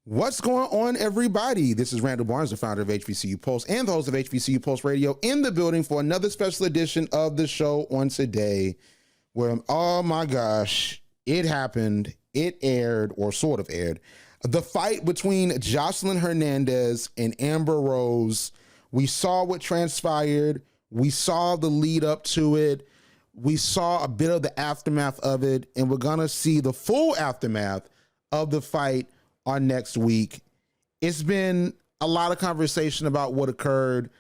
What's going on, everybody? This is Randall Barnes, the founder of HBCU Pulse and the host of HBCU Pulse Radio, in the building for another special edition of the show on today, where, oh my gosh, it happened. It aired, or sort of aired. The fight between Joseline Hernandez and Amber Rose. We saw what transpired. We saw the lead up to it. We saw a bit of the aftermath of it, and we're going to see the full aftermath of the fight on next week. It's been a lot of conversation about what occurred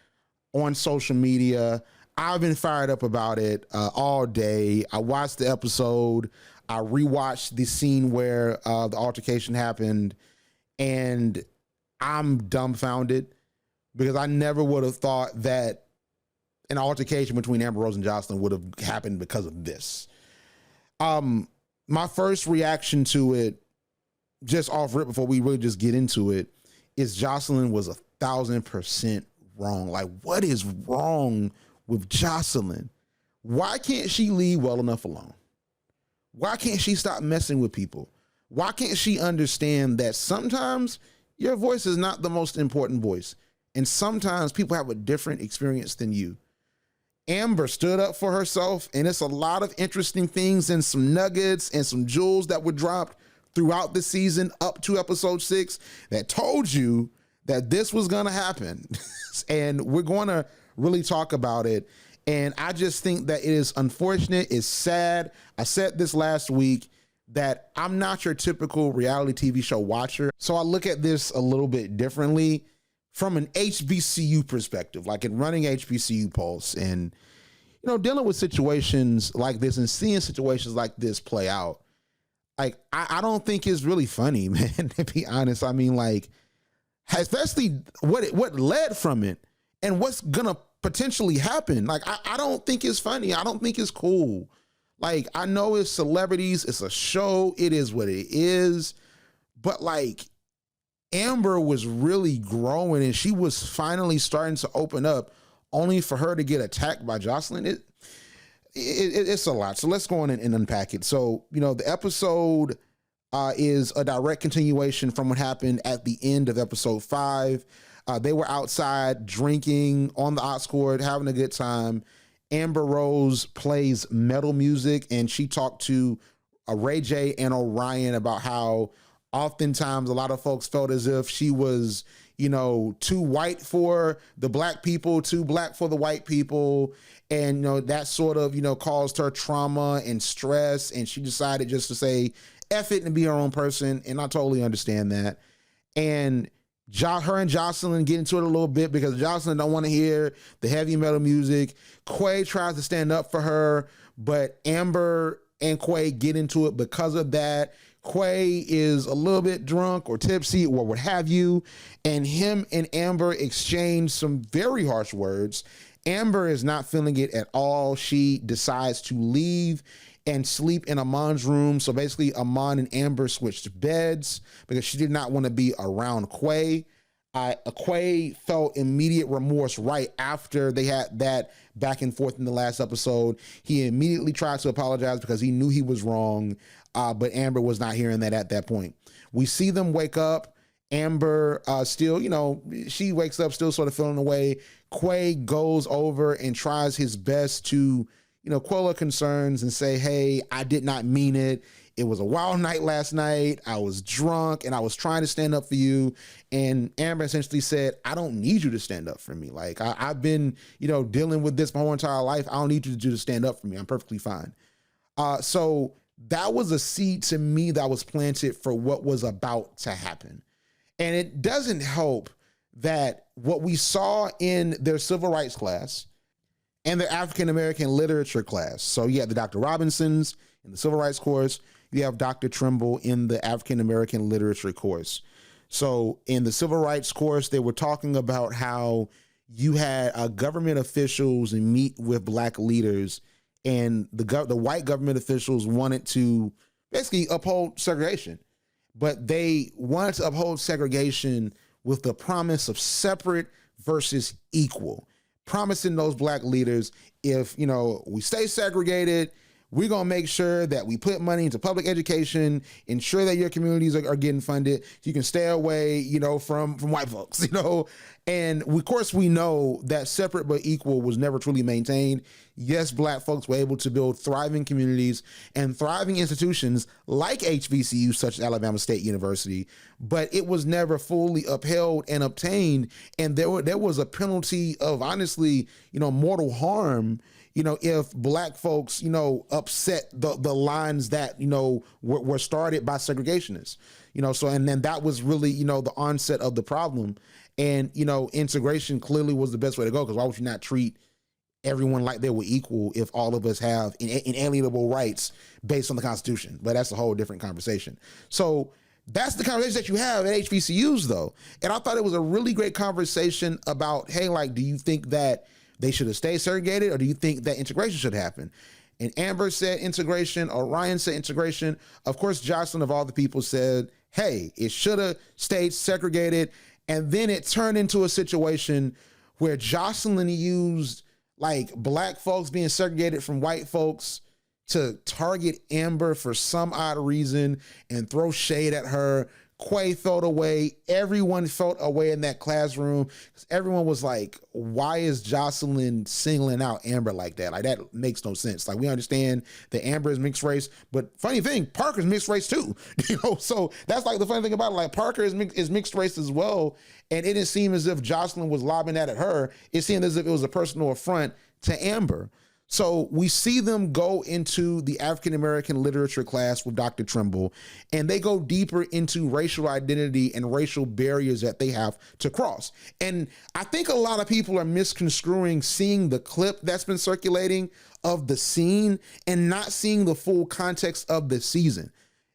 on social media. I've been fired up about it all day. I watched the episode. I rewatched the scene where the altercation happened, and I'm dumbfounded because I never would have thought that an altercation between Amber Rose and Jocelyn would have happened because of this. My first reaction to it, just off rip before we really just get into it, is Jocelyn was 1,000% wrong. Like, what is wrong with Jocelyn? Why can't she leave well enough alone? Why can't she stop messing with people? Why can't she understand that sometimes your voice is not the most important voice, and sometimes people have a different experience than you? Amber stood up for herself, and it's a lot of interesting things and some nuggets and some jewels that were dropped throughout the season up to episode 6 that told you that this was going to happen. And we're going to really talk about it. And I just think that it is unfortunate. It's sad. I said this last week that I'm not your typical reality TV show watcher. So I look at this a little bit differently from an HBCU perspective, like in running HBCU Pulse and, you know, dealing with situations like this and seeing situations like this play out. Like, I don't think it's really funny, man, to be honest. I mean, like, especially what led from it and what's going to potentially happen. Like, I don't think it's funny. I don't think it's cool. Like, I know it's celebrities. It's a show. It is what it is. But, like, Amber was really growing and she was finally starting to open up, only for her to get attacked by Jocelyn. It's a lot. So let's go on and unpack it. So, you know, the episode is a direct continuation from what happened at the end of episode 5. They were outside drinking on the aux court, having a good time. Amber Rose plays metal music, and she talked to Ray J and Orion about how oftentimes a lot of folks felt as if she was, you know, too white for the black people, too black for the white people. And, you know, that sort of, you know, caused her trauma and stress. And she decided just to say, F it and be her own person. And I totally understand that. And her and Jocelyn get into it a little bit because Jocelyn don't want to hear the heavy metal music. Quay tries to stand up for her, but Amber and Quay get into it because of that. Quay is a little bit drunk or tipsy or what have you, and him and Amber exchange some very harsh words. Amber is not feeling it at all. She decides to leave and sleep in Amon's room. So basically, Amon and Amber switched beds because she did not want to be around Quay. Quay felt immediate remorse right after they had that back and forth in the last episode. He immediately tried to apologize because he knew he was wrong, but Amber was not hearing that at that point. We see them wake up. Amber still, you know, she wakes up still sort of feeling away. Quay goes over and tries his best to, you know, quell her concerns and say, hey, I did not mean it. It was a wild night last night. I was drunk and I was trying to stand up for you. And Amber essentially said, I don't need you to stand up for me. Like, I've been, you know, dealing with this my whole entire life. I don't need you to stand up for me. I'm perfectly fine. So that was a seed to me that was planted for what was about to happen. And it doesn't help that what we saw in their civil rights class and their African-American literature class. So you have the Dr. Robinsons in the civil rights course. You have Dr. Trimble in the African-American literature course. So in the civil rights course, they were talking about how you had government officials meet with black leaders, and the white government officials wanted to basically uphold segregation, but they wanted to uphold segregation with the promise of separate versus equal, promising those black leaders, if, you know, we stay segregated, We're going to make sure that we put money into public education, ensure that your communities are getting funded so you can stay away, from white folks, And of course, we know that separate but equal was never truly maintained. Yes, Black folks were able to build thriving communities and thriving institutions like HBCU, such as Alabama State University, but it was never fully upheld and obtained. And there was a penalty of, honestly, mortal harm, if Black folks, upset the lines that, were started by segregationists, and then that was really, the onset of the problem. And, integration clearly was the best way to go, because why would you not treat everyone like they were equal if all of us have inalienable rights based on the Constitution? But that's a whole different conversation. So that's the conversation that you have at HBCUs, though. And I thought it was a really great conversation about, hey, do you think that they should have stayed segregated, or do you think that integration should happen? And Amber said integration, Orion said integration. Of course, Jocelyn, of all the people, said, hey, it should have stayed segregated. And then it turned into a situation where Jocelyn used Black folks being segregated from white folks to target Amber for some odd reason and throw shade at her. Quay felt away. Everyone felt away in that classroom. Everyone was like, why is Jocelyn singling out Amber like that? That makes no sense. We understand that Amber is mixed race, but funny thing, Parker's mixed race too. So that's the funny thing about it. Parker is mixed race as well. And it didn't seem as if Jocelyn was lobbing that at her. It seemed as if it was a personal affront to Amber. So we see them go into the African-American literature class with Dr. Trimble, and they go deeper into racial identity and racial barriers that they have to cross. And I think a lot of people are misconstruing seeing the clip that's been circulating of the scene and not seeing the full context of the season.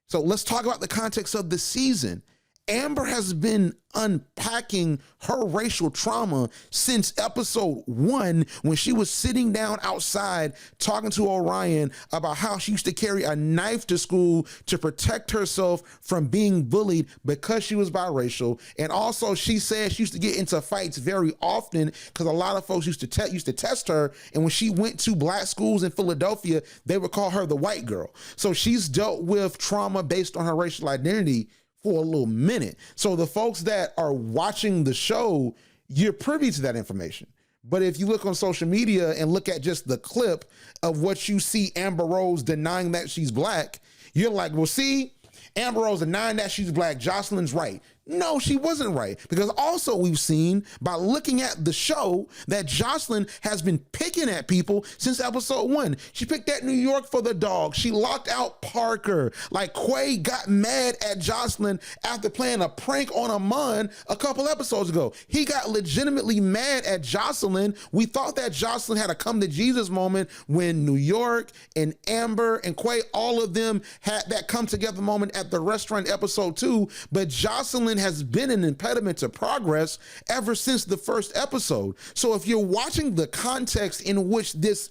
So let's talk about the context of the season. Amber has been unpacking her racial trauma since episode 1, when she was sitting down outside talking to Orion about how she used to carry a knife to school to protect herself from being bullied because she was biracial. And also she said she used to get into fights very often because a lot of folks used to test her. And when she went to Black schools in Philadelphia, they would call her the white girl. So she's dealt with trauma based on her racial identity for a little minute. So the folks that are watching the show, you're privy to that information. But if you look on social media and look at just the clip of what you see Amber Rose denying that she's Black, you're like, well, see, Amber Rose denying that she's Black, Jocelyn's right. No, she wasn't right. Because also we've seen by looking at the show that Jocelyn has been picking at people since episode 1. She picked at New York for the dog. She locked out Parker. Quay got mad at Jocelyn after playing a prank on Amon a couple episodes ago. He got legitimately mad at Jocelyn. We thought that Jocelyn had a come to Jesus moment when New York and Amber and Quay, all of them had that come together moment at the restaurant episode 2, but Jocelyn has been an impediment to progress ever since the first episode. So if you're watching the context in which this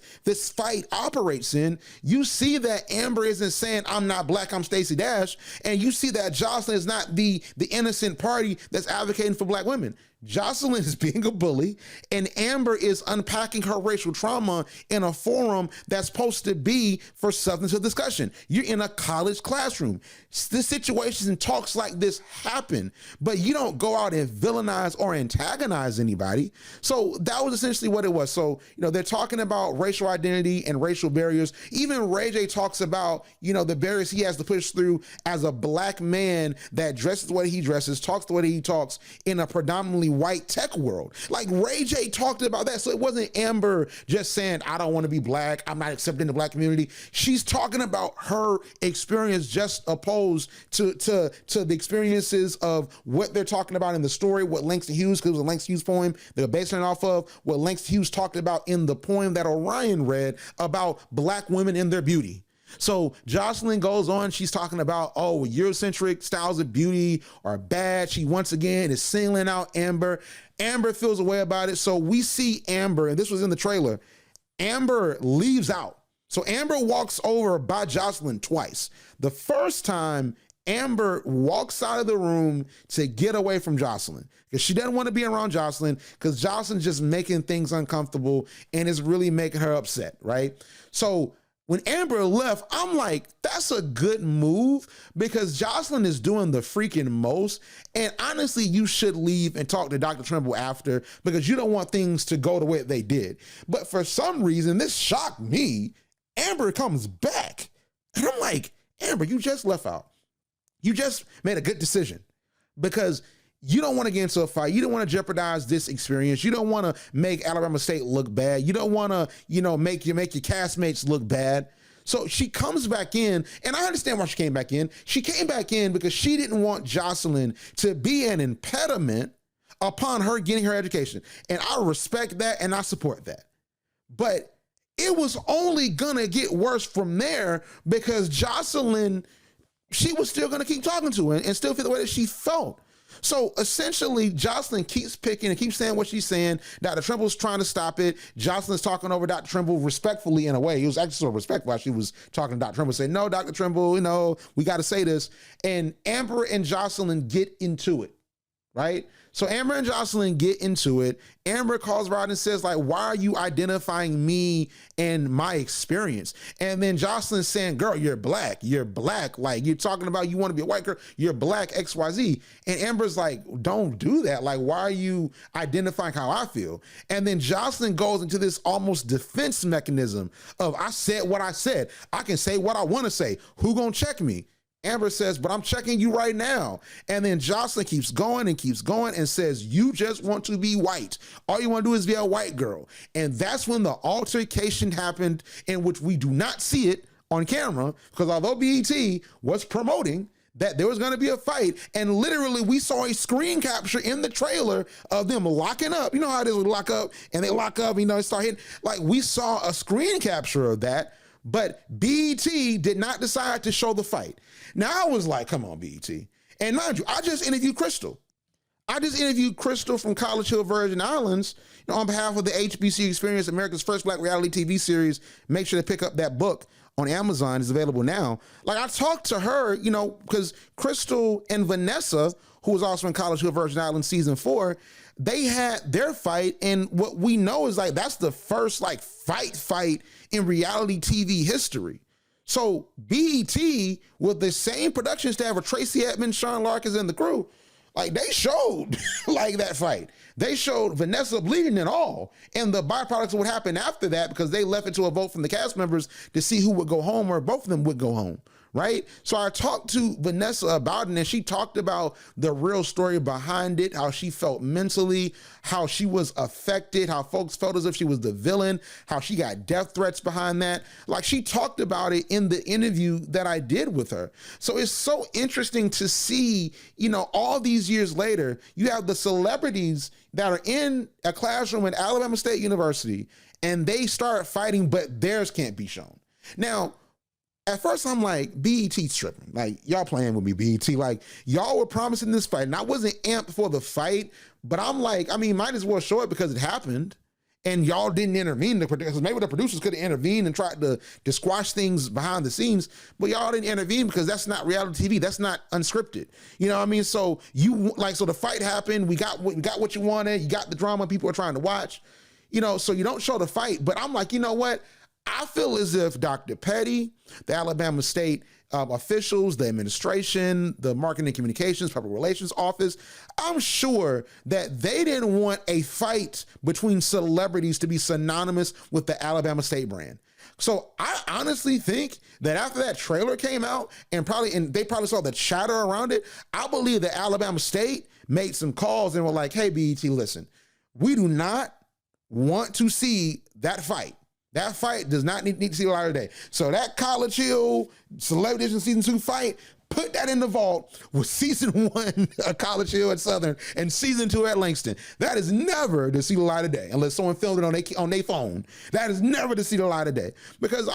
fight operates in, you see that Amber isn't saying, I'm not Black, I'm Stacey Dash, and you see that Jocelyn is not the innocent party that's advocating for Black women. Jocelyn is being a bully, and Amber is unpacking her racial trauma in a forum that's supposed to be for substantive discussion. You're in a college classroom. The situations and talks like this happen, but you don't go out and villainize or antagonize anybody. So that was essentially what it was. So, they're talking about racial identity and racial barriers. Even Ray J talks about, the barriers he has to push through as a Black man that dresses the way he dresses, talks the way he talks in a predominantly white tech world. Ray J talked about that. So it wasn't Amber just saying, I don't want to be Black, I'm not accepting the Black community. She's talking about her experience just opposed to the experiences of what they're talking about in the story, what Langston Hughes, because it was a Langston Hughes poem they're basing it off of, what Langston Hughes talked about in the poem that Orion read about Black women and their beauty. So Jocelyn goes on, she's talking about, Eurocentric styles of beauty are bad. She once again is singling out Amber. Amber feels a way about it. So we see Amber, and this was in the trailer, Amber leaves out. So Amber walks over by Jocelyn twice. The first time, Amber walks out of the room to get away from Jocelyn because she doesn't want to be around Jocelyn because Jocelyn's just making things uncomfortable and is really making her upset, right? So When Amber left, I'm like, that's a good move because Jocelyn is doing the freaking most. And honestly, you should leave and talk to Dr. Trimble after because you don't want things to go the way they did. But for some reason, this shocked me. Amber comes back. And I'm like, Amber, you just left out. You just made a good decision because you don't want to get into a fight. You don't want to jeopardize this experience. You don't want to make Alabama State look bad. You don't want to, make your castmates look bad. So she comes back in, and I understand why she came back in. She came back in because she didn't want Jocelyn to be an impediment upon her getting her education. And I respect that and I support that. But it was only gonna get worse from there because Jocelyn, she was still gonna keep talking to her and still feel the way that she felt. So essentially, Jocelyn keeps picking and keeps saying what she's saying. Dr. Trimble's trying to stop it. Jocelyn's talking over Dr. Trimble respectfully in a way. He was actually so respectful while she was talking to Dr. Trimble, saying, no, Dr. Trimble, we got to say this. And Amber and Jocelyn get into it, right? So Amber and Jocelyn get into it. Amber calls her out and says, like, why are you identifying me and my experience? And then Jocelyn's saying, girl, you're black. You're black. Like, you're talking about you want to be a white girl. You're black, XYZ. And Amber's like, don't do that. Like, why are you identifying how I feel? And then Jocelyn goes into this almost defense mechanism of, I said what I said. I can say what I want to say. Who gonna check me? Amber says, but I'm checking you right now. And then Jocelyn keeps going and says, you just want to be white. All you want to do is be a white girl. And that's when the altercation happened, in which we do not see it on camera, because although BET was promoting that there was going to be a fight, and literally we saw a screen capture in the trailer of them locking up. You know how it is with lock up, and they lock up, they start hitting. Like, we saw a screen capture of that, but BET did not decide to show the fight. Now I was like, come on, BET. And mind you, I just interviewed Crystal. From College Hill, Virgin Islands, on behalf of the HBCU Experience, America's first Black reality TV series. Make sure to pick up that book on Amazon. It's available now. Like, I talked to her, because Crystal and Vanessa, who was also in College Hill, Virgin Islands season 4, they had their fight. And what we know is, like, that's the first fight in reality TV history. So BET, with the same production staff of Tracy Edmonds, Sean Larkins, and the crew, like, they showed like that fight. They showed Vanessa bleeding and all, and the byproducts of what happened after that, because they left it to a vote from the cast members to see who would go home, or both of them would go home. Right? So I talked to Vanessa about it, and she talked about the real story behind it, how she felt mentally, how she was affected, how folks felt as if she was the villain, how she got death threats behind that. Like, she talked about it in the interview that I did with her. So it's so interesting to see, all these years later, you have the celebrities that are in a classroom at Alabama State University, and they start fighting, but theirs can't be shown. Now, at first, I'm like, BET's tripping. Like, y'all playing with me, BET. Like, y'all were promising this fight, and I wasn't amped for the fight, but I'm like, might as well show it because it happened, and y'all didn't intervene. Because maybe the producers could have intervened and tried to squash things behind the scenes, but y'all didn't intervene because that's not reality TV. That's not unscripted. You know what I mean? So so the fight happened. We got what you wanted. You got the drama people are trying to watch. So you don't show the fight. But I'm like, you know what? I feel as if Dr. Petty, the Alabama State officials, the administration, the marketing and communications, public relations office, I'm sure that they didn't want a fight between celebrities to be synonymous with the Alabama State brand. So I honestly think that after that trailer came out, and they probably saw the chatter around it, I believe that Alabama State made some calls and were like, hey, BET, listen, we do not want to see that fight. That fight does not need to see the light of day. So that College Hill Celebrity Edition Season 2 fight, put that in the vault with Season 1 at College Hill at Southern and Season 2 at Langston. That is never to see the light of day unless someone filmed it on their phone. That is never to see the light of day. Because,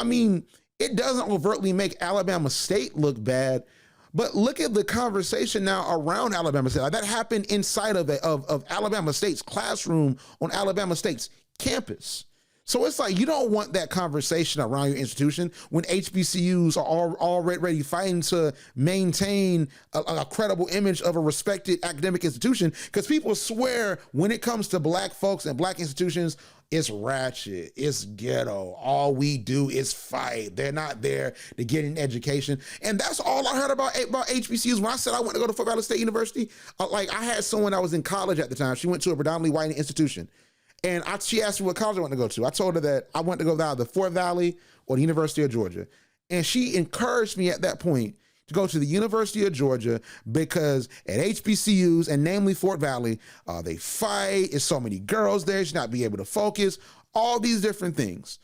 it doesn't overtly make Alabama State look bad, but look at the conversation now around Alabama State. Like, that happened inside of Alabama State's classroom on Alabama State's campus. So it's like, you don't want that conversation around your institution when HBCUs are already fighting to maintain a credible image of a respected academic institution, because people swear when it comes to Black folks and Black institutions, It's ratchet. It's ghetto. All we do is fight. They're not there to get an education. And that's all I heard about HBCUs. When I said I went to go to Fort Valley State University, like I had someone that was in college at the time. She went to a predominantly white institution. And she asked me what college I wanted to go to. I told her that I wanted to go to either Fort Valley or the University of Georgia. And she encouraged me at that point to go to the University of Georgia because at HBCUs, and namely Fort Valley, they fight. It's so many girls there. She's not be able to focus. All these different things.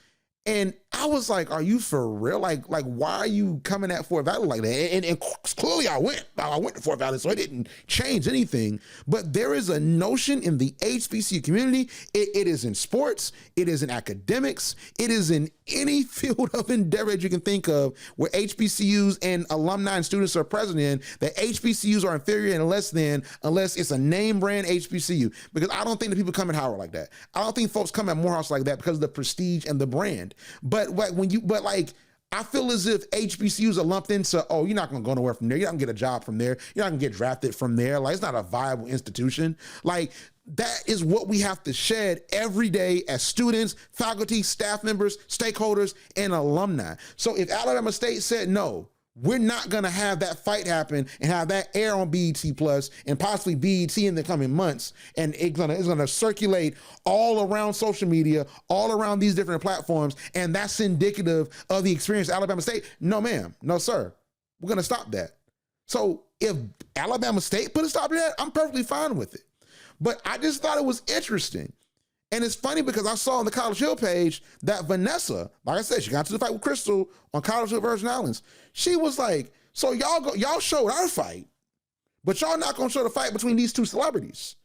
And I was like, are you for real? Like, why are you coming at Fort Valley like that? And clearly I went to Fort Valley, so it didn't change anything. But there is a notion in the HBCU community. It is in sports. It is in academics. It is in any field of endeavor that you can think of where HBCUs and alumni and students are present in, that HBCUs are inferior and less than unless it's a name brand HBCU. Because I don't think that people come at Howard like that. I don't think folks come at Morehouse like that because of the prestige and the brand. But I feel as if HBCUs are lumped into, oh, you're not going to go nowhere from there. You're not going to get a job from there. You're not going to get drafted from there. Like, it's not a viable institution. Like, that is what we have to shed every day as students, faculty, staff members, stakeholders, and alumni. So if Alabama State said no, we're not going to have that fight happen and have that air on BET Plus and possibly BET in the coming months. And it's going to circulate all around social media, all around these different platforms. And that's indicative of the experience at Alabama State. No, ma'am. No, sir. We're going to stop that. So if Alabama State put a stop to that, I'm perfectly fine with it. But I just thought it was interesting. And it's funny because I saw on the College Hill page that Vanessa, like I said, she got into the fight with Crystal on College Hill Virgin Islands. She was like, so y'all showed our fight, but y'all not gonna show the fight between these two celebrities.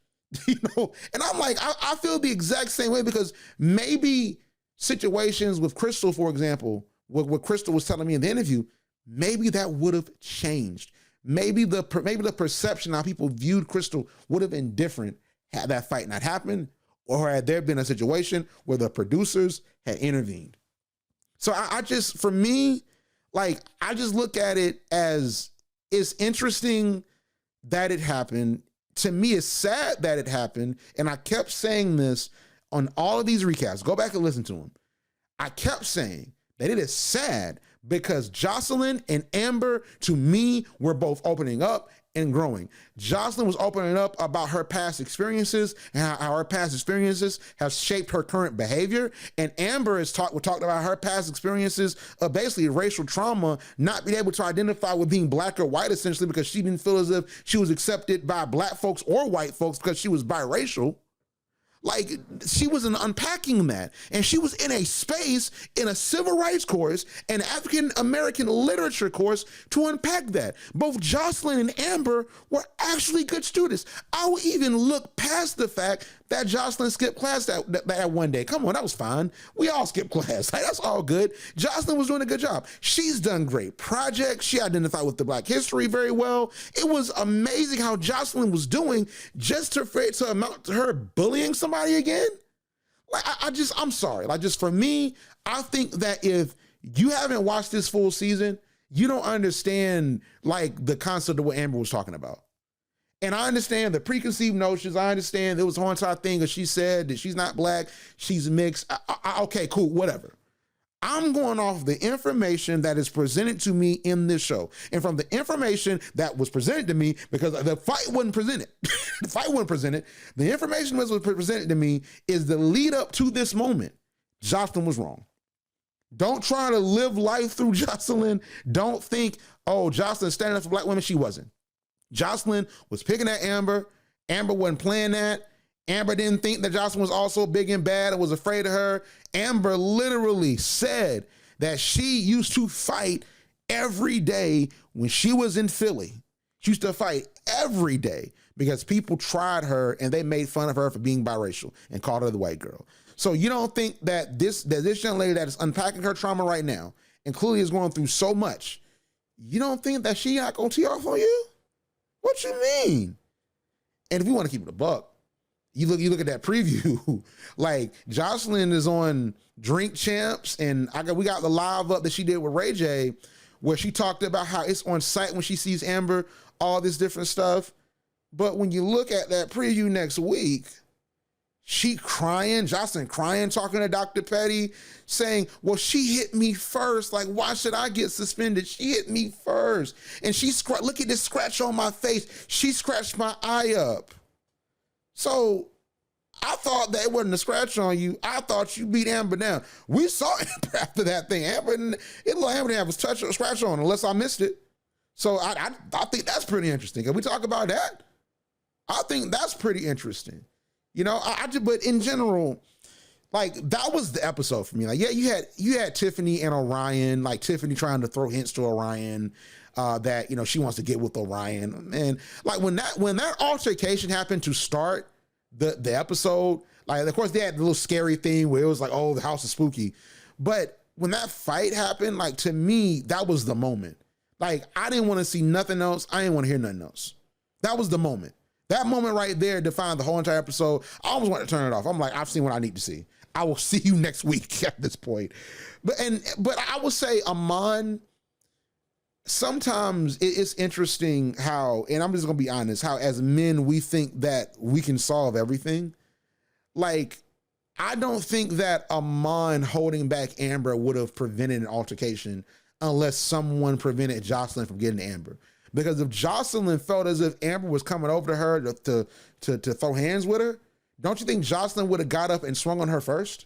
And I'm like, I feel the exact same way because maybe situations with Crystal, for example, what Crystal was telling me in the interview, maybe that would have changed. Maybe the perception how people viewed Crystal would have been different had that fight not happened, or had there been a situation where the producers had intervened. So I just, for me, like, I just look at it as it's interesting that it happened. To me, it's sad that it happened. And I kept saying this on all of these recaps. Go back and listen to them. I kept saying that it is sad because Jocelyn and Amber, to me, were both opening up and growing. Jocelyn was opening up about her past experiences and how her past experiences have shaped her current behavior. And Amber has talked about her past experiences of basically racial trauma, not being able to identify with being black or white, essentially, because she didn't feel as if she was accepted by black folks or white folks because she was biracial. Like, she was unpacking that, and she was in a space in a civil rights course and African American literature course to unpack that. Both Jocelyn and Amber were actually good students. I would even look past the fact that Jocelyn skipped class that one day. Come on, that was fine. We all skipped class. Like, that's all good. Jocelyn was doing a good job. She's done great projects. She identified with the Black history very well. It was amazing how Jocelyn was doing just to amount to her bullying somebody again. Like, I'm sorry. Like, just for me, I think that if you haven't watched this full season, you don't understand, like, the concept of what Amber was talking about. And I understand the preconceived notions. I understand there was a whole entire thing that she said that she's not black, she's mixed. Okay, cool, whatever. I'm going off the information that is presented to me in this show. And from the information that was presented to me, because the fight wasn't presented, the information that was presented to me is the lead up to this moment. Jocelyn was wrong. Don't try to live life through Jocelyn. Don't think, oh, Jocelyn's standing up for black women. She wasn't. Jocelyn was picking at Amber. Amber wasn't playing that. Amber didn't think that Jocelyn was also big and bad and was afraid of her. Amber literally said that she used to fight every day when she was in Philly. She used to fight every day because people tried her and they made fun of her for being biracial and called her the white girl. So you don't think that this young lady that is unpacking her trauma right now and clearly is going through so much, you don't think that she not gonna tee off on you? What you mean? And if we want to keep it a buck, you look at that preview, like Jocelyn is on Drink Champs, and we got the live up that she did with Ray J, where she talked about how it's on site when she sees Amber, all this different stuff. But when you look at that preview next week, she crying, Jocelyn crying, talking to Dr. Petty, saying, well, she hit me first. Like, why should I get suspended? She hit me first. And look at this scratch on my face. She scratched my eye up. So I thought that it wasn't a scratch on you. I thought you beat Amber down. We saw Amber after that thing. Amber didn't have a scratch on unless I missed it. So I think that's pretty interesting. Can we talk about that? I think that's pretty interesting. You know, but in general, like, that was the episode for me. Like, yeah, you had Tiffany and Orion, like Tiffany trying to throw hints to Orion that, you know, she wants to get with Orion. And like when that altercation happened to start the episode, like, of course they had the little scary thing where it was like, oh, the house is spooky. But when that fight happened, like, to me, that was the moment. Like, I didn't want to see nothing else. I didn't want to hear nothing else. That was the moment. That moment right there defined the whole entire episode. I almost wanted to turn it off. I'm like, I've seen what I need to see. I will see you next week at this point. But I will say, Amon, sometimes it's interesting how, and I'm just gonna be honest, how as men we think that we can solve everything. Like, I don't think that Amon holding back Amber would have prevented an altercation unless someone prevented Jocelyn from getting to Amber. Because if Jocelyn felt as if Amber was coming over to her to throw hands with her, don't you think Jocelyn would have got up and swung on her first?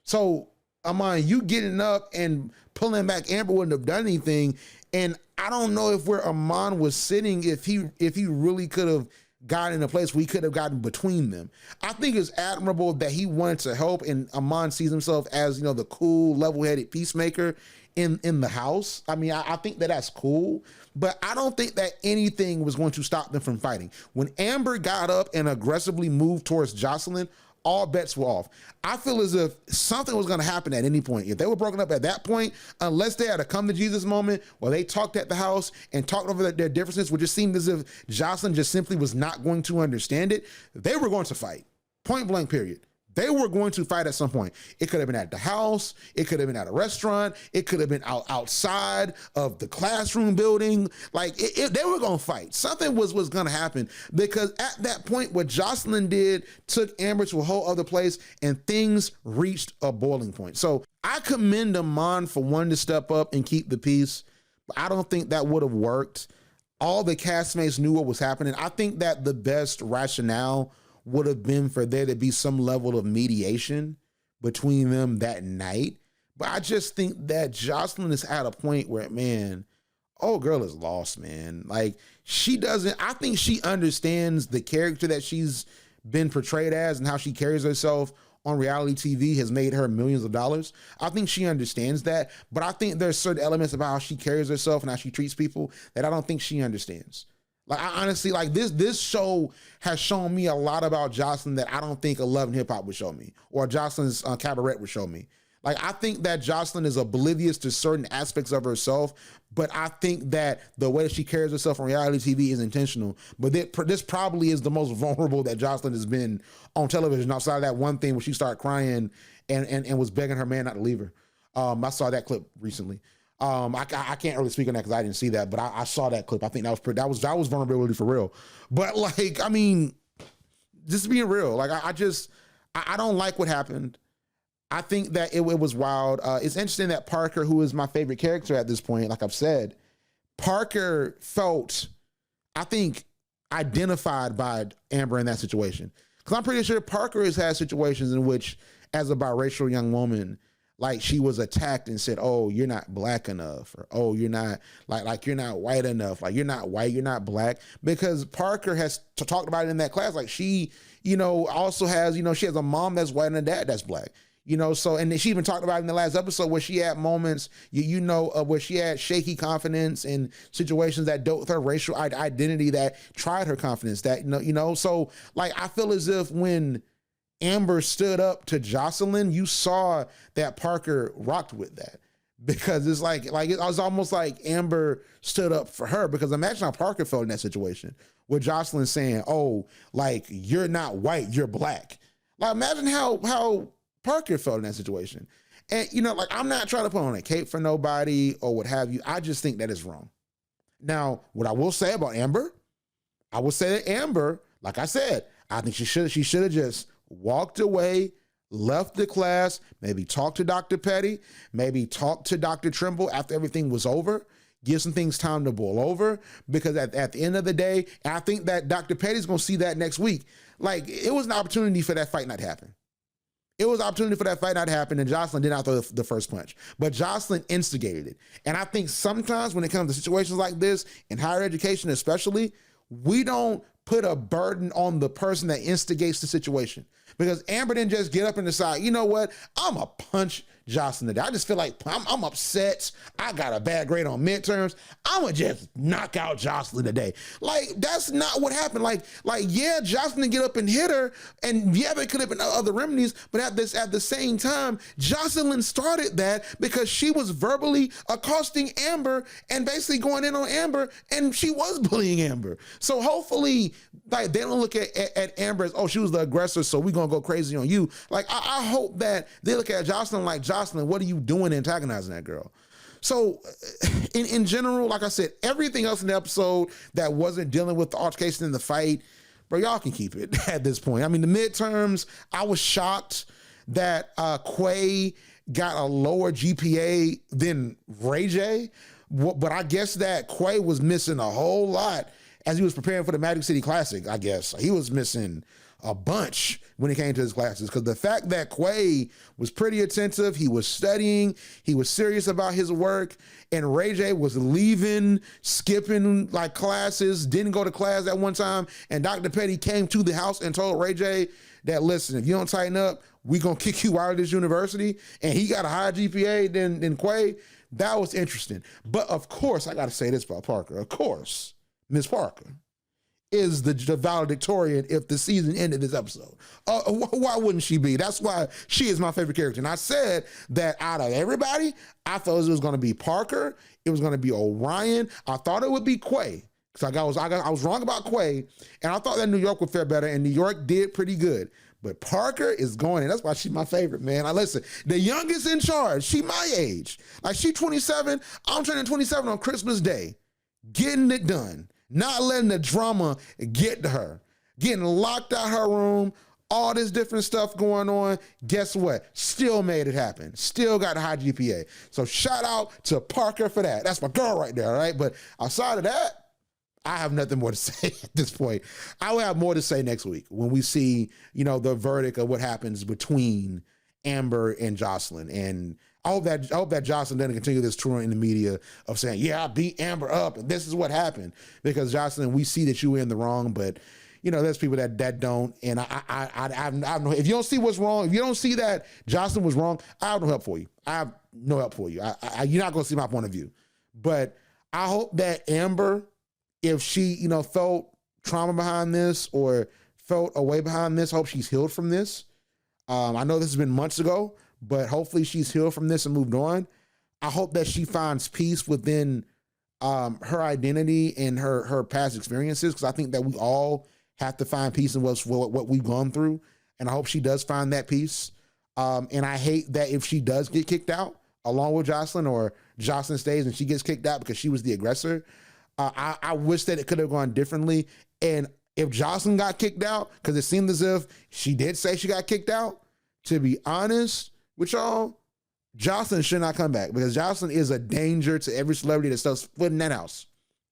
So, Amon, you getting up and pulling back Amber wouldn't have done anything. And I don't know if where Amon was sitting, if he really could have gotten in a place where he could have gotten between them. I think it's admirable that he wanted to help, and Amon sees himself as, you know, the cool, level-headed peacemaker in the house. I mean, I think that that's cool, but I don't think that anything was going to stop them from fighting. When Amber got up and aggressively moved towards Jocelyn, all bets were off. I feel as if something was going to happen at any point. If they were broken up at that point, unless they had a come to Jesus moment where they talked at the house and talked over their differences, which just seemed as if Jocelyn just simply was not going to understand it, they were going to fight. Point blank, period. They were going to fight at some point. It could have been at the house. It could have been at a restaurant. It could have been outside of the classroom building. Like, they were going to fight. Something was going to happen, because at that point, what Jocelyn did took Amber to a whole other place, and things reached a boiling point. So I commend Amon for wanting to step up and keep the peace, but I don't think that would have worked. All the castmates knew what was happening. I think that the best rationale would have been for there to be some level of mediation between them that night. But I just think that Jocelyn is at a point where, man, old girl is lost, man. Like, I think she understands the character that she's been portrayed as and how she carries herself on reality TV has made her millions of dollars. I think she understands that, but I think there's certain elements about how she carries herself and how she treats people that I don't think she understands. Like, I honestly, like, this show has shown me a lot about Jocelyn that I don't think a Love and Hip Hop would show me, or Jocelyn's Cabaret would show me. Like, I think that Jocelyn is oblivious to certain aspects of herself, but I think that the way she carries herself on reality TV is intentional. But this probably is the most vulnerable that Jocelyn has been on television, outside of that one thing where she started crying and was begging her man not to leave her. I saw that clip recently. I can't really speak on that because I didn't see that, but I saw that clip. I think that was vulnerability for real. But, like, I mean, just being real, like, I don't like what happened. I think that it was wild. It's interesting that Parker, who is my favorite character at this point, like I've said, Parker felt, I think, identified by Amber in that situation. Because I'm pretty sure Parker has had situations in which, as a biracial young woman, like, she was attacked and said, oh, you're not black enough, or, oh, you're not, like you're not white enough, like, you're not white, you're not black. Because Parker has talked about it in that class. Like, she, you know, also has, you know, she has a mom that's white and a dad that's black. You know, so, and she even talked about it in the last episode where she had moments, where she had shaky confidence in situations that dealt with her racial identity, that tried her confidence, that, you know, so, like, I feel as if when Amber stood up to Jocelyn, you saw that Parker rocked with that, because it's like it was almost like Amber stood up for her. Because imagine how Parker felt in that situation with Jocelyn saying, oh, like, you're not white, you're black. Like, imagine how Parker felt in that situation. And, you know, like, I'm not trying to put on a cape for nobody or what have you. I just think that is wrong. Now, what I will say about Amber, I will say that Amber, like I said, I think she should have just walked away, left the class, maybe talked to Dr. Petty, maybe talked to Dr. Trimble after everything was over, give some things time to boil over, because at the end of the day, I think that Dr. Petty's going to see that next week. Like, it was an opportunity for that fight not to happen. It was an opportunity for that fight not to happen, and Jocelyn did not throw the first punch. But Jocelyn instigated it. And I think sometimes when it comes to situations like this, in higher education especially, we don't put a burden on the person that instigates the situation. Because Amber didn't just get up and decide, you know what, I'm a punch Jocelyn today. I just feel like I'm upset. I got a bad grade on midterms. I'm gonna just knock out Jocelyn today. Like, that's not what happened. Like, yeah, Jocelyn get up and hit her, and yeah, there could have been other remedies, but at the same time, Jocelyn started that because she was verbally accosting Amber and basically going in on Amber, and she was bullying Amber. So hopefully, like, they don't look at Amber as, oh, she was the aggressor, so we're gonna go crazy on you. Like, I hope that they look at Jocelyn like, Jocelyn, what are you doing antagonizing that girl? So in general, like I said, everything else in the episode that wasn't dealing with the altercation in the fight, bro, y'all can keep it at this point. I mean, the midterms, I was shocked that Quay got a lower GPA than Ray J, but I guess that Quay was missing a whole lot as he was preparing for the Magic City Classic. I guess he was missing a bunch when it came to his classes, because the fact that Quay was pretty attentive, he was studying, he was serious about his work, and Ray J was leaving, skipping like classes, didn't go to class at one time, and Dr. Petty came to the house and told Ray J that, listen, if you don't tighten up, we gonna kick you out of this university, and he got a higher GPA than Quay. That was interesting. But of course, I gotta say this about Parker. Of course, Miss Parker is the valedictorian if the season ended this episode. Why wouldn't she be? That's why she is my favorite character. And I said that out of everybody, I thought it was going to be Parker, it was going to be Orion. I thought it would be Quay, because I was wrong about Quay, and I thought that New York would fare better, and New York did pretty good. But Parker is going, and that's why she's my favorite, man. Listen, the youngest in charge, she my age. Like, she 27, I'm turning 27 on Christmas Day, getting it done. Not letting the drama get to her. Getting locked out her room, all this different stuff going on. Guess what? Still made it happen. Still got a high GPA. So shout out to Parker for that. That's my girl right there, all right? But outside of that, I have nothing more to say at this point. I will have more to say next week when we see, the verdict of what happens between Amber and Jocelyn. And I hope that Jocelyn doesn't continue this tour in the media of saying, yeah, I beat Amber up and this is what happened. Because Jocelyn, we see that you were in the wrong, but there's people that don't. And I don't know. If you don't see what's wrong, if you don't see that Jocelyn was wrong, I have no help for you. I have no help for you. You're not going to see my point of view. But I hope that Amber, if she, felt trauma behind this or felt a way behind this, I hope she's healed from this. I know this has been months ago, but hopefully she's healed from this and moved on. I hope that she finds peace within her identity and her past experiences, because I think that we all have to find peace in what we've gone through. And I hope she does find that peace. And I hate that if she does get kicked out along with Jocelyn, or Jocelyn stays and she gets kicked out because she was the aggressor. I wish that it could have gone differently. And if Jocelyn got kicked out, because it seemed as if she did say she got kicked out, to be honest with y'all, Jocelyn should not come back, because Jocelyn is a danger to every celebrity that steps foot in that house.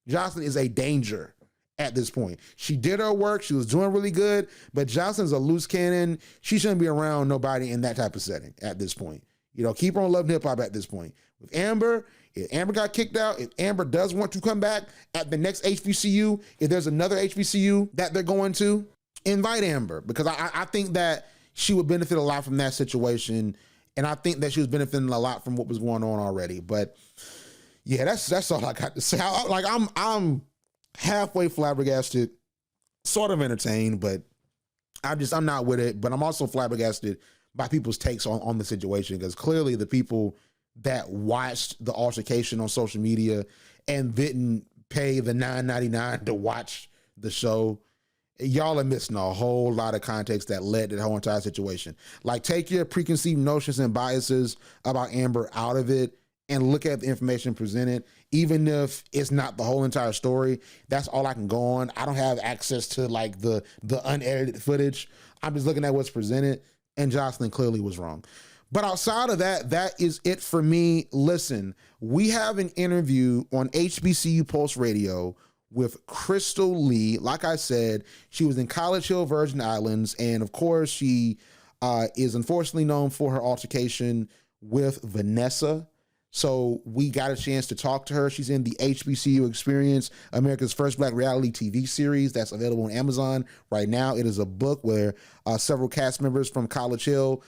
Jocelyn is a danger at this point. She did her work. She was doing really good, but Jocelyn's a loose cannon. She shouldn't be around nobody in that type of setting at this point. Keep her on Love and Hip Hop at this point. With Amber, if Amber got kicked out, if Amber does want to come back at the next HBCU, if there's another HBCU that they're going to, invite Amber, because I think that she would benefit a lot from that situation. And I think that she was benefiting a lot from what was going on already. But yeah, that's all I got to say. I'm halfway flabbergasted, sort of entertained, but I'm not with it. But I'm also flabbergasted by people's takes on the situation, because clearly the people that watched the altercation on social media and didn't pay the $9.99 to watch the show, y'all are missing a whole lot of context that led to the whole entire situation. Like, take your preconceived notions and biases about Amber out of it and look at the information presented, even if it's not the whole entire story. That's all I can go on. I don't have access to like the unedited footage. I'm just looking at what's presented, and Jocelyn clearly was wrong. But outside of that, that is it for me. Listen, we have an interview on HBCU Pulse Radio with Crystal Lee. Like I said, she was in College Hill, Virgin Islands, and of course, she is unfortunately known for her altercation with Vanessa. So we got a chance to talk to her. She's in the HBCU Experience, America's first Black reality TV series that's available on Amazon right now. It is a book where several cast members from College Hill,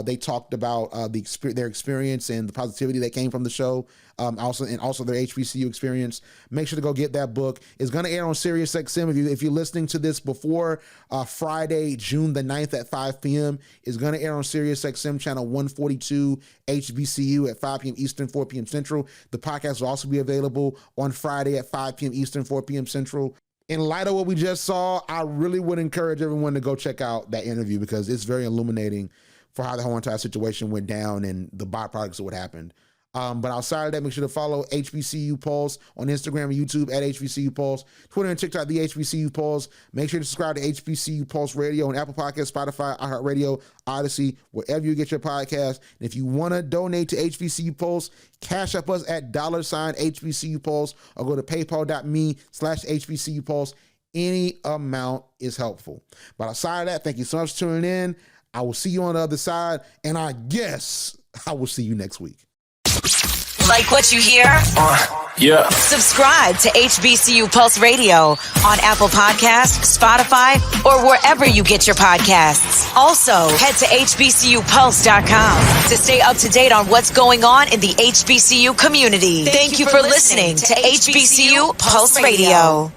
they talked about their experience and the positivity that came from the show, also their HBCU experience. Make sure to go get that book. It's going to air on SiriusXM. If you're listening to this before Friday, June the 9th at 5 p.m., it's going to air on SiriusXM channel 142 HBCU at 5 p.m. Eastern, 4 p.m. Central. The podcast will also be available on Friday at 5 p.m. Eastern, 4 p.m. Central. In light of what we just saw, I really would encourage everyone to go check out that interview because it's very illuminating for how the whole entire situation went down and the byproducts of what happened. But outside of that, make sure to follow HBCU Pulse on Instagram and YouTube at HBCU Pulse, Twitter and TikTok, the HBCU Pulse. Make sure to subscribe to HBCU Pulse Radio on Apple Podcasts, Spotify, iHeartRadio, Odyssey, wherever you get your podcast. And if you want to donate to HBCU Pulse, cash up us at $HBCU Pulse or go to paypal.me/HBCU Pulse. Any amount is helpful. But outside of that, thank you so much for tuning in. I will see you on the other side, and I guess I will see you next week. Like what you hear? Yeah. Subscribe to HBCU Pulse Radio on Apple Podcasts, Spotify, or wherever you get your podcasts. Also, head to HBCUPulse.com to stay up to date on what's going on in the HBCU community. Thank you for listening to HBCU Pulse Radio.